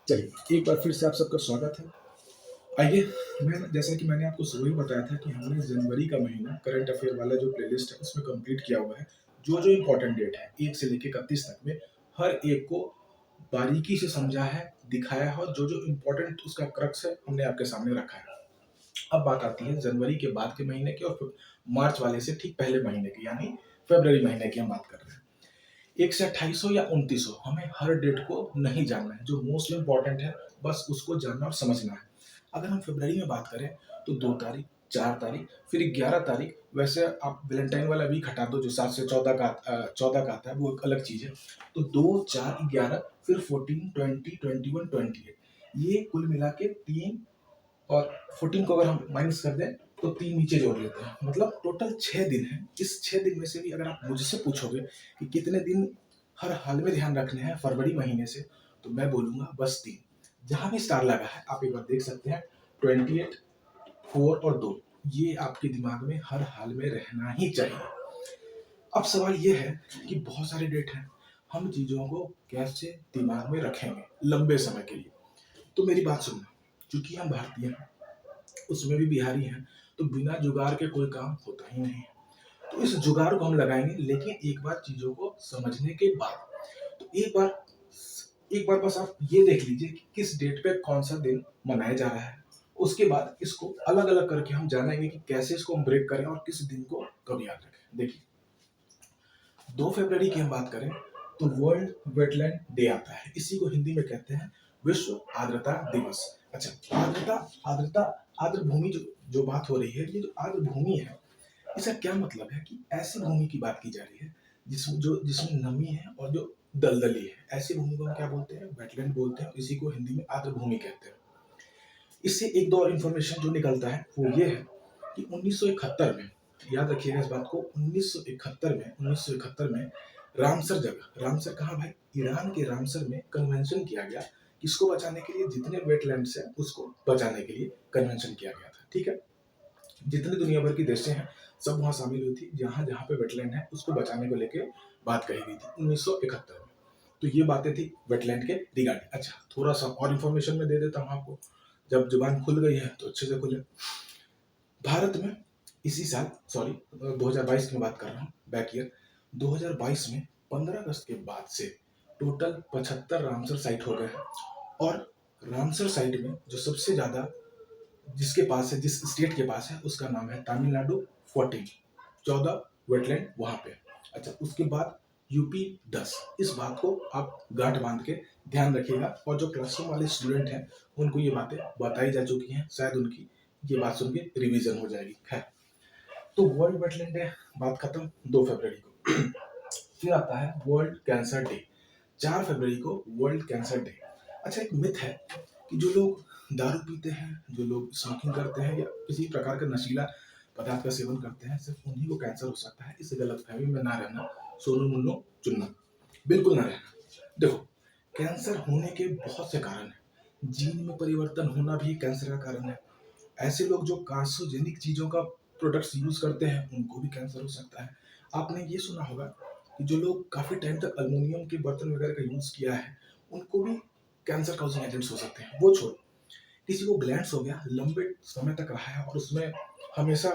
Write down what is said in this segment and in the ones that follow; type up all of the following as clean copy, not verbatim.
चलिए, एक बार फिर से आप सबका स्वागत है। आइए, जैसा कि मैंने आपको सुबह ही बताया था कि हमने जनवरी का महीना करंट अफ़ेयर वाला जो प्लेलिस्ट है, उसमें कंप्लीट किया हुआ है। जो-जो इम्पोर्टेंट डेट है, 1 से लेके 31 तक में, हर एक को बारीकी से समझा है, दिखाया है और जो-जो इम्पोर्टेंट उसका क्रक्स है, हमने आपके सामने रखा है। अब बात आती है जनवरी के बाद के महीने की और फिर मार्च वाले से ठीक पहले महीने की, यानी फ़रवरी महीने की हम बात कर रहे हैं। 1 से 28 हो या 29 हो, हमें हर डेट को नहीं जानना है। जो मोस्ट इम्पोर्टेंट है, बस उसको जानना और समझना है। अगर हम फ़रवरी में बात करें, तो 2 तारीख, 4 तारीख, फिर 11 तारीख, वैसे आप वैलेंटाइन वाला वीक हटा दो, जो 7 से 14 का आता है, वो एक अलग चीज़ है। तो 2, 4, 11, फिर 14, 20, 21, 28, ये कुल मिला के 3 और 14 को अगर हम माइनस कर दें, तो 3 नीचे जोड़ लेते हैं, मतलब टोटल 6 दिन हैं। इस 6 दिन में से भी अगर आप मुझसे पूछोगे कि कितने दिन हर हाल में ध्यान रखने हैं फरवरी महीने से, तो मैं बोलूँगा बस 3। जहाँ भी स्टार लगा है, आप एक बार देख सकते हैं, 28, 4 और 2, ये आपके दिमाग में हर हाल में रहना ही चाहिए। अब सवाल ये है कि बहुत सारे डेट हैं, हम चीज़ों को कैसे दिमाग में रखेंगे लंबे समय के लिए? तो मेरी बात सुनना, चूँकि हम भारतीय हैं, उसमें भी बिहारी हैं, तो बिना जुगाड़ के कोई काम होता ही नहीं है। तो इस जुगाड़ को हम लगाएँगे, लेकिन एक बार चीज़ों को समझने के बाद। तो एक बार बस आप ये देख लीजिए कि किस डेट पे कौन-सा दिन मनाया जा रहा है। उसके बाद इसको अलग-अलग करके हम जानेंगे कि कैसे इसको हम ब्रेक करें और किस दिन को कब याद रखें। देखिए, 2 फरवरी की हम बात करें, तो वर्ल्ड वेटलैंड डे आता है। इसी को हिंदी में कहते हैं विश्व आर्द्रता दिवस। अच्छा, आर्द्रता आर्द्र भूमि जो जो बात हो रही है, ये जो आर्द्र भूमि है, इसका क्या मतलब है कि ऐसी भूमि की बात की जा रही है जिसमें नमी है और जो दलदली है। ऐसी भूमि को हम क्या बोलते हैं? वेटलैंड बोलते हैं। इसी को हिंदी में आर्द्र भूमि कहते हैं। इससे एक दो और इन्फॉर्मेशन जो निकलता है वो ये है कि 1971 में, याद रखिएगा इस बात को, 1971 में रामसर जगह, रामसर कहाँ भाई? ईरान के रामसर में कन्वेंशन किया गया। किसको बचाने के लिए? जितने वेटलैंड्स हैं उसको बचाने के लिए कन्वेंशन किया गया था। ठीक है? जितने दुनिया भर की देशें हैं, सब वहाँ शामिल हुई थी। जहाँ-जहाँ पे वेटलैंड है उसको बचाने को लेके बात कही गई थी 1971 में। तो ये बातें थी वेटलैंड के रिगार्डिंग। अच्छा, थोड़ा-सा और इन्फॉर्मेशन मैं दे देता हूँ आपको। जब जुबान खुल गई है तो अच्छे से खुले। भारत में इसी साल, सॉरी, 2022 की मैं बात कर रहा हूँ, बैक ईयर 2022 में 15 अगस्त के बाद से टोटल 75 रामसर साइट हो गए हैं। और रामसर साइट में जो सबसे ज़्यादा जिसके पास है, जिस स्टेट के पास है, उसका नाम है तमिलनाडु। 14, 14 वेटलैंड वहां पे। अच्छा, उसके बाद यूपी 10। इस बात को आप गांठ बांध के ध्यान रखिएगा, और जो क्लासरूम वाले स्टूडेंट हैं उनको ये बातें बताई जा चुकी हैं, शायद उनकी ये बात सुन के रिविजन हो जाएगी। खैर, तो वर्ल्ड वेटलैंड डे बात खत्म 2 फरवरी को। फिर आता है वर्ल्ड कैंसर डे, 4 फरवरी को वर्ल्ड कैंसर डे। अच्छा, एक मिथ है कि जो लोग दारू पीते हैं, जो लोग स्मोकिंग करते हैं या किसी प्रकार का नशीला पदार्थ का सेवन करते हैं, सिर्फ उन्हीं को कैंसर हो सकता है। इस गलतफहमी में ना रहना, सोनू मुन्नो चुनना, बिल्कुल ना रहना। देखो, कैंसर होने के बहुत से कारण हैं। जीन में परिवर्तन होना भी कैंसर का कारण है। ऐसे लोग जो कार्सिनोजेनिक चीज़ों का प्रोडक्ट्स यूज़ करते हैं, उनको भी कैंसर हो सकता है। आपने ये सुना होगा कि जो लोग काफ़ी टाइम तक एल्युमिनियम के बर्तन वगैरह का यूज़ किया है, उनको भी कैंसर काउजिंग एजेंट्स हो सकते हैं। वो छोड़ो, किसी को ग्लैंड्स हो गया, लंबे समय तक रहा है और उसमें हमेशा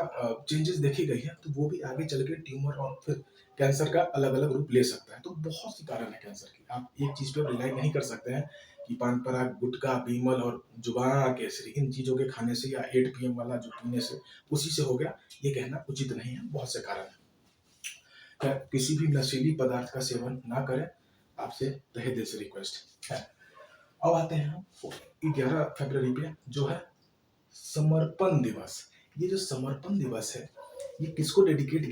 चेंजेस देखी गई है, तो वो भी आगे चल के ट्यूमर और फिर कैंसर का अलग-अलग रूप ले सकता है। तो बहुत सी कारण है कैंसर की। आप एक चीज़ पे रिलाई नहीं कर सकते हैं कि पान पराग, गुटखा, बीमल और जुबान केसरी, इन चीज़ों के खाने से या 8 पीएम वाला जो पीने से उसी से हो गया, ये कहना उचित नहीं है। बहुत से कारण हैं। खैर, किसी भी नशीली पदार्थ का सेवन ना करें, आपसे तहे दिल से रिक्वेस्ट है। अब आते हैं हम 11 फरवरी पे, जो है समर्पण दिवस। ये जो समर्पण दिवस है, ये किसको डेडिकेट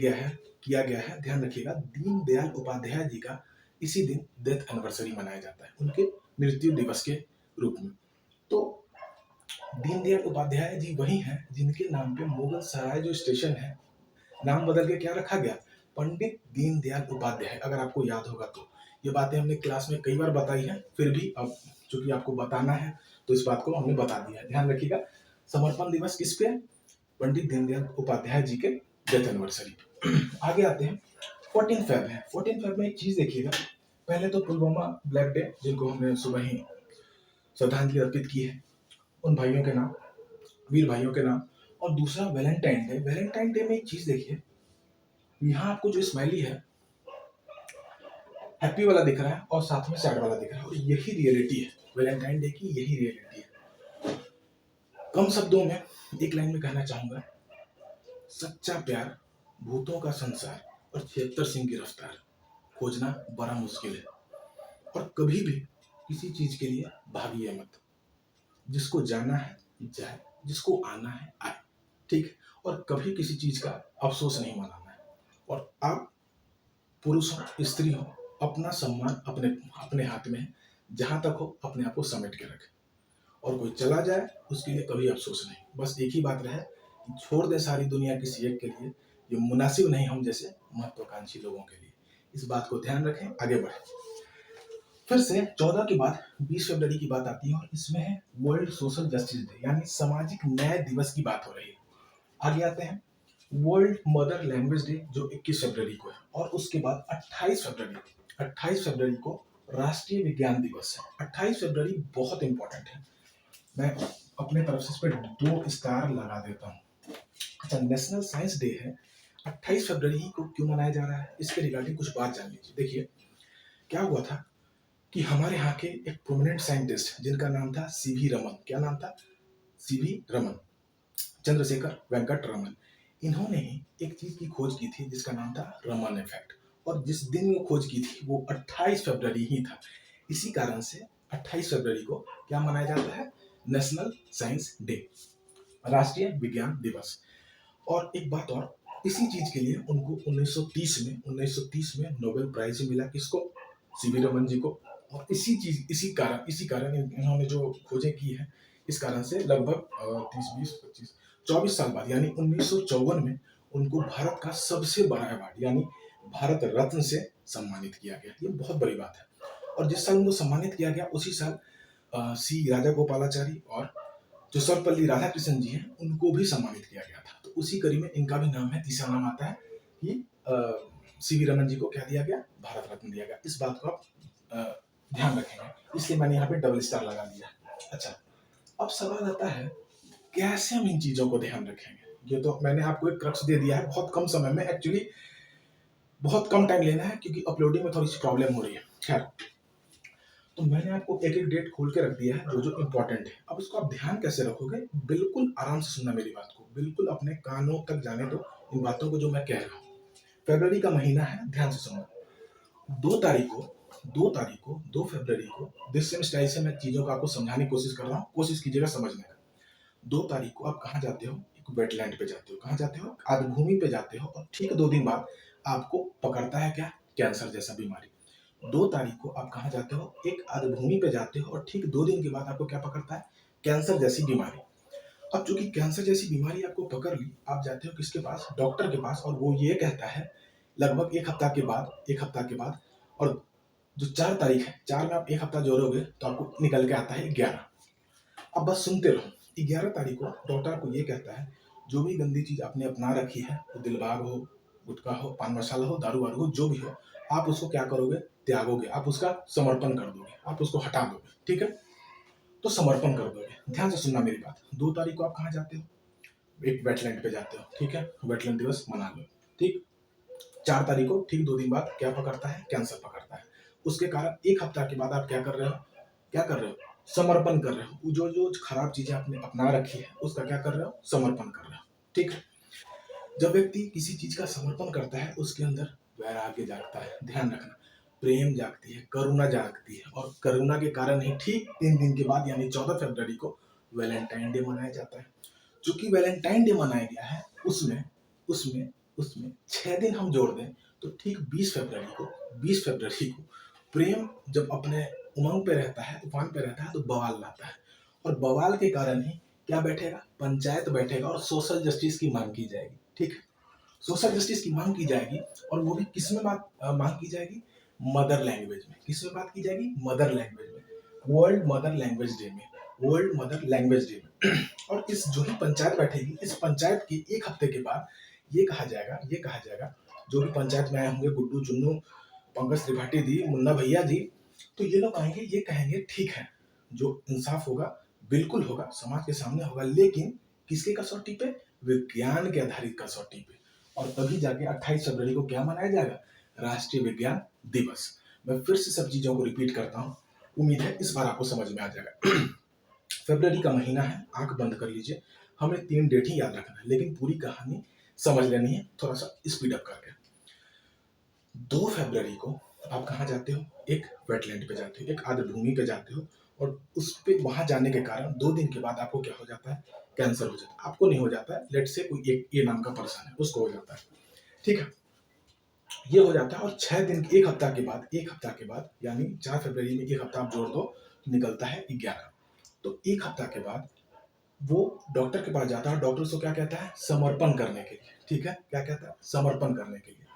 किया गया है? ध्यान रखिएगा, दीनदयाल उपाध्याय जी का इसी दिन डेथ एनिवर्सरी मनाया जाता है, उनके मृत्यु दिवस के रूप में। तो दीनदयाल उपाध्याय जी वही हैं जिनके नाम पे मुगल सराय जो स्टेशन है, नाम बदल के क्या रखा गया? पंडित दीनदयाल उपाध्याय। अगर आपको याद होगा तो ये बातें हमने क्लास में कई बार बताई हैं, फिर भी अब चूंकि आपको बताना है तो इस बात को हमने बता दिया है। ध्यान रखिएगा, समर्पण दिवस किस पे है? पंडित दीनदयाल उपाध्याय जी के डेथ एनिवर्सरी। आगे आते हैं, 14 फेब है। 14 फेब में एक चीज देखिएगा, पहले तो पुलवामा ब्लैक डे, जिनको हमने सुबह ही श्रद्धांजलि अर्पित की है उन भाइयों के नाम, वीर भाइयों के नाम। और दूसरा वैलेंटाइन डे। वैलेंटाइन डे में एक चीज देखिए, यहाँ आपको जो स्माइली है हैप्पी वाला दिख रहा है और साथ में सैड वाला दिख रहा है, और यही रियलिटी है वैलेंटाइन डे की, यही रियलिटी है। कम शब्दों में एक लाइन में कहना चाहूंगा, सच्चा प्यार, भूतों का संसार और 76 सिंह की रफ्तार खोजना बड़ा मुश्किल है। और कभी भी किसी चीज के लिए भागिए मत, जिसको जाना है जाए, जिसको आना है आए, ठीक। और कभी किसी चीज का अफसोस नहीं मनाना है। और आप पुरुष हो स्त्री हो, अपना सम्मान अपने अपने हाथ में है, जहां तक हो अपने आप को समेट के रखें। और कोई चला जाए उसके लिए कभी अफसोस नहीं, बस एक ही बात रहे, छोड़ दे सारी दुनिया किसी एक के लिए, ये मुनासिब नहीं हम जैसे महत्वाकांक्षी लोगों के लिए। इस बात को ध्यान रखें, आगे बढ़े। फिर से 14 के बाद 20 फरवरी की बात आती है, और इसमें है वर्ल्ड सोशल जस्टिस डे, यानी सामाजिक न्याय दिवस की बात हो रही है। आगे आते हैं वर्ल्ड मदर लैंग्वेज डे, जो 21 फरवरी को है। और उसके बाद 28 फरवरी को राष्ट्रीय विज्ञान दिवस है। 28 फरवरी बहुत इंपॉर्टेंट है, मैं अपने तरफ से इस पर 2 स्टार लगा देता हूँ। अच्छा, नेशनल साइंस डे है। 28 फरवरी को क्यों मनाया जा रहा है, इसके रिगार्डिंग कुछ बात जान लीजिए। देखिए क्या हुआ था कि हमारे यहाँ के एक प्रोमिनेंट साइंटिस्ट जिनका नाम था सीवी रमन, क्या नाम था, सीवी रमन, चंद्रशेखर वेंकट रमन, इन्होंने ही एक चीज की खोज की थी जिसका नाम था रमन इफेक्ट। और जिस दिन वो खोज की थी वो 28 फरवरी ही था। इसी कारण से 28 फरवरी को क्या मनाया जाता है, नेशनल साइंस डे, राष्ट्रीय विज्ञान दिवस। और एक बात और, इसी चीज के लिए उनको 1930 में नोबेल प्राइज मिला, किसको, सीवी रमन जी को। और इसी कारण इन्होंने जो खोजें की है, इस कारण से लगभग 30, 20, 25, 24 साल बाद यानी 1954 में उनको भारत का सबसे बड़ा अवार्ड यानी भारत रत्न से सम्मानित किया गया। ये बहुत बड़ी बात है। और जिस साल उनको सम्मानित किया गया उसी साल सी राजा गोपालाचारी और जो सर्वपल्ली राधाकृष्णन जी हैं उनको भी सम्मानित किया गया था। तो उसी कड़ी में इनका भी नाम है, तीसरा नाम आता है कि सीवी रमन जी को क्या दिया गया, भारत रत्न दिया गया। इस बात को आप ध्यान रखेंगे, इसलिए मैंने यहाँ पे डबल स्टार लगा दिया। अच्छा, अब सवाल आता है कैसे हम इन चीजों को ध्यान रखेंगे। ये तो मैंने आपको एक क्रक्स दे दिया है, बहुत कम समय में, एक्चुअली बहुत कम टाइम लेना है क्योंकि अपलोडिंग में थोड़ी सी प्रॉब्लम हो रही है। खैर, तो मैंने आपको एक एक डेट खोल के रख दिया है जो जो इंपॉर्टेंट है। अब इसको आप ध्यान कैसे रखोगे, बिल्कुल आराम से सुनना मेरी बात को, बिल्कुल अपने कानों तक जाने दो इन बातों को जो मैं कह रहा हूँ। फरवरी का महीना है, ध्यान से सुनो। 2 फरवरी को जिस सेम स्टाइल से मैं चीजों को आपको समझाने की कोशिश कर रहा हूँ, कोशिश कीजिएगा समझने का। 2 तारीख को आप कहाँ जाते हो, एक वेटलैंड पे जाते हो, कहाँ जाते हो, आद्यभूमि पे जाते हो, और ठीक 2 दिन बाद आपको पकड़ता है क्या, कैंसर जैसा बीमारी। 2 तारीख को आप कहाँ जाते हो, एक आद्यभूमि पे जाते हो, और ठीक 2 दिन के बाद आपको क्या पकड़ता है, कैंसर जैसी बीमारी। अब चूंकि कैंसर जैसी बीमारी आपको पकड़ ली, आप जाते हो किसके पास, डॉक्टर के पास, और वो ये कहता है लगभग एक हफ्ता के बाद, और जो 4 तारीख है, 4 में आप एक हफ्ता जोड़ोगे तो आपको निकल के आता है 11। अब बस सुनते रहो। 11 तारीख को डॉक्टर आपको ये कहता है जो भी गंदी चीज आपने अपना रखी है, वो दिलबाग हो, गुटखा हो, पान मसाला हो, दारू वारू हो, जो भी हो, आप उसको क्या करोगे, त्यागोगे, आप उसका समर्पण कर दोगे, आप उसको हटा दोगे, ठीक है। तो समर्पण कर दोगे। ध्यान से सुनना मेरी बात। 2 तारीख को आप कहाँ जाते हो, एक वेटलैंड पे जाते हो, ठीक है, वेटलैंड दिवस मना लो, ठीक। 4 तारीख को ठीक 2 दिन बाद क्या पकड़ता है, कैंसर पकड़ता है। उसके कारण एक हफ्ता के बाद आप क्या कर रहे हो, समर्पण कर रहे हो। जो जो खराब चीजें आपने अपना रखी है उसका क्या कर रहे हो, समर्पण कर रहे हो, ठीक है। जब व्यक्ति किसी चीज का समर्पण करता है उसके अंदर वैराग्य जागता है, ध्यान रखना, प्रेम जागती है, करुणा जागती है, और करुणा के कारण ही ठीक 3 दिन के बाद यानी 14 फरवरी को वैलेंटाइन डे मनाया जाता है। चूंकि वैलेंटाइन डे मनाया गया है, उसमें उसमें उसमें 6 दिन हम जोड़ दें तो ठीक 20 फरवरी को प्रेम जब अपने उमंग पे रहता है, तूफान पे रहता है, तो बवाल लाता है। और बवाल के कारण ही क्या बैठेगा, पंचायत बैठेगा और सोशल जस्टिस की मांग की जाएगी, ठीक है। सोशल जस्टिस की मांग की जाएगी, और वो भी किस में मांग की जाएगी, मदर लैंग्वेज में। किस में बात की जाएगी, मदर लैंग्वेज में, वर्ल्ड मदर लैंग्वेज डे में, वर्ल्ड मदर लैंग्वेज डे में। और इस जो ही पंचायत बैठेगी, इस पंचायत के एक हफ्ते के बाद ये कहा जाएगा, जो भी पंचायत में आए होंगे, गुड्डू, चुन्नू, पंकज त्रिपाठी दी, मुन्ना भैया जी, तो ये लोग आएंगे, ये कहेंगे ठीक है, जो इंसाफ होगा बिल्कुल होगा, समाज के सामने होगा, लेकिन किसके कसौटी पे? विज्ञान के आधारित कसौटी पे। और तभी जाके 28 फरवरी को क्या मनाया जाएगा? राष्ट्रीय विज्ञान दिवस। मैं फिर से सब चीजों को रिपीट करता हूँ, उम्मीद है इस बार आपको समझ में आ जाएगा। फरवरी का महीना है, आंख बंद कर लीजिए, हमें 3 डेट ही याद रखना है, लेकिन पूरी कहानी समझ लेनी है थोड़ा सा स्पीड अप करके। 2 फरवरी को आप कहाँ जाते हो? एक वेटलैंड पे जाते हो, एक आर्द्र भूमि पे जाते हो, और उस पे वहां जाने के कारण 2 दिन के बाद आपको क्या हो जाता है? कैंसर हो जाता है। आपको नहीं हो जाता है, लेट से कोई एक ए नाम का पर्सन है, उसको हो जाता है, ठीक है। ये हो जाता है, और 6 दिन, एक हफ्ता के बाद यानी 4 फरवरी में एक हफ्ता आप जोड़ दो, निकलता है 11। तो एक हफ्ता के बाद वो डॉक्टर के पास जाता है, डॉक्टर उसको क्या कहता है? समर्पण करने के लिए, ठीक है, क्या कहता है? समर्पण करने के लिए।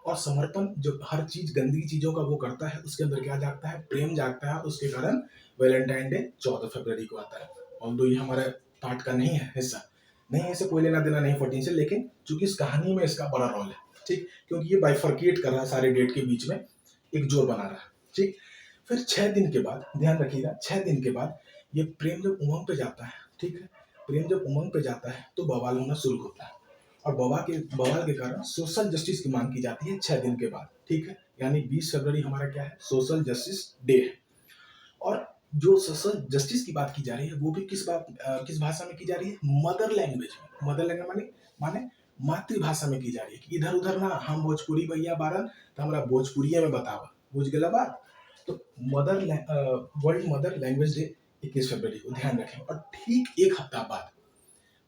और समर्पण जो हर चीज गंदी चीजों का वो करता है, उसके अंदर क्या जागता है? प्रेम जागता है, उसके कारण वैलेंटाइन डे 14 फरवरी को आता है। और ये हमारे पार्ट का नहीं है हिस्सा, नहीं है, इसे कोई लेना देना नहीं 14 से, लेकिन चूंकि इस कहानी में इसका बड़ा रोल है, ठीक, क्योंकि ये बाइफर्केट कर रहा है सारे डेट के बीच में, एक जोड़ बना रहा है, ठीक। फिर 6 दिन के बाद, ध्यान रखिएगा, 6 दिन के बाद ये प्रेम जब उमंग पे जाता है, ठीक है, प्रेम जब उमंग पे जाता है तो बवाल होना शुरू होता है, और बवाल के कारण सोशल जस्टिस की मांग की जाती है 6 दिन के बाद, ठीक है। यानी 20 फरवरी हमारा क्या है? सोशल जस्टिस डे है। और जो सोशल जस्टिस की बात की जा रही है वो भी किस भाषा में की जा रही है? मदर लैंग्वेज में। मदर लैंग्वेज माने मातृभाषा में की जा रही है, कि इधर उधर ना हम भोजपुरी भैया बारन तो हमारा भोजपुरिया में बतावा, बुझ गया बात। तो वर्ल्ड मदर लैंग्वेज डे 21 फरवरी को, ध्यान रखें। और ठीक एक हफ्ता बाद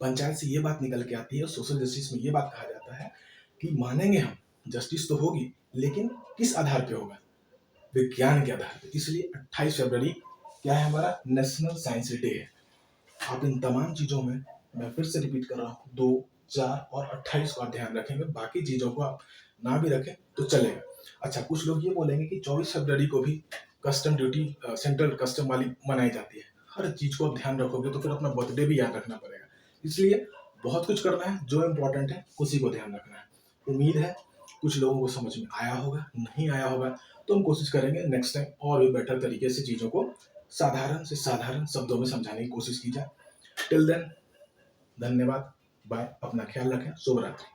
पंचायत से ये बात निकल के आती है, सोशल जस्टिस में ये बात कहा जाता है कि मानेंगे हम, जस्टिस तो होगी, लेकिन किस आधार पे होगा? विज्ञान के आधार पर। इसलिए 28 फरवरी क्या है? हमारा नेशनल साइंस डे है। आप इन तमाम चीजों में, मैं फिर से रिपीट कर रहा हूँ, 2, 4 और 28 को आप ध्यान रखेंगे, बाकी चीजों को आप ना भी रखें तो चलेगा। अच्छा, कुछ लोग ये बोलेंगे कि 24 फरवरी को भी कस्टम ड्यूटी, सेंट्रल कस्टम वाली मनाई जाती है। हर चीज को आप ध्यान रखोगे तो फिर अपना बर्थडे भी याद रखना पड़ेगा। इसलिए बहुत कुछ करना है, जो इम्पोर्टेंट है उसी को ध्यान रखना है। उम्मीद है कुछ लोगों को समझ में आया होगा, नहीं आया होगा तो हम कोशिश करेंगे नेक्स्ट टाइम और भी बेटर तरीके से चीजों को साधारण से साधारण शब्दों में समझाने की कोशिश की जाए। टिल देन, धन्यवाद, बाय, अपना ख्याल रखें, शुभ रात्रि।